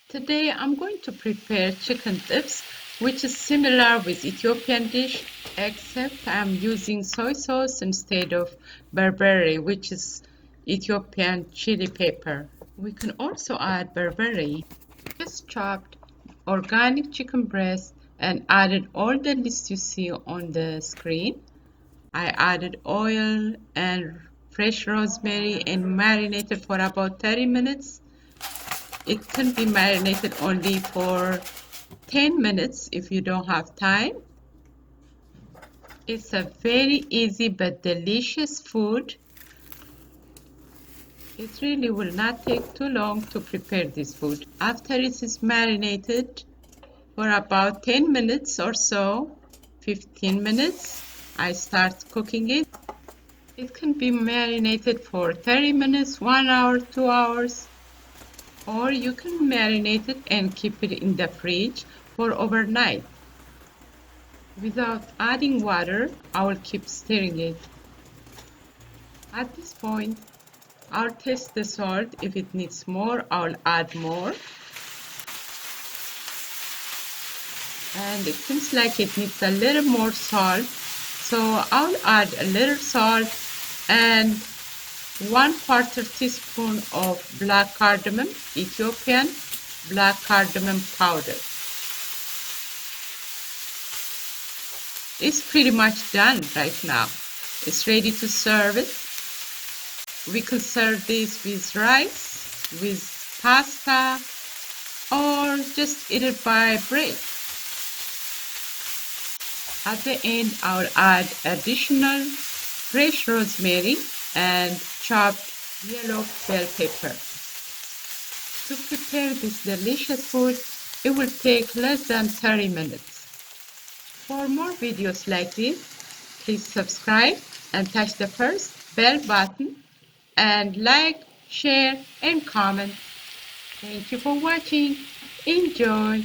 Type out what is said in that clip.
Today I'm going to prepare chicken tips, which is similar with Ethiopian dish, except I'm using soy sauce instead of berbere, which is Ethiopian chili pepper. We can also add berbere. Just chopped organic chicken breast and added all the list you see on the screen. I added oil and fresh rosemary and marinated for about 30 minutes. It can be marinated only for 10 minutes if you don't have time. It's a very easy but delicious food. It really will not take too long to prepare this food. After it is marinated for about 10 minutes or so, 15 minutes, I start cooking it. It can be marinated for 30 minutes, 1 hour, 2 hours. Or you can marinate it and keep it in the fridge for overnight. Without adding water, I will keep stirring it. At this point, I'll taste the salt. If it needs more, I'll add more. And it seems like it needs a little more salt, so I'll add a little salt and 1/4 teaspoon of black cardamom, Ethiopian black cardamom powder. It's pretty much done right now. It's ready to serve it. We can serve this with rice, with pasta, or just eat it by bread. At the end, I'll add additional fresh rosemary and chopped yellow bell pepper. To prepare this delicious food, it will take less than 30 minutes. For more videos like this, please subscribe and touch the first bell button and like, share and comment. Thank you for watching. Enjoy!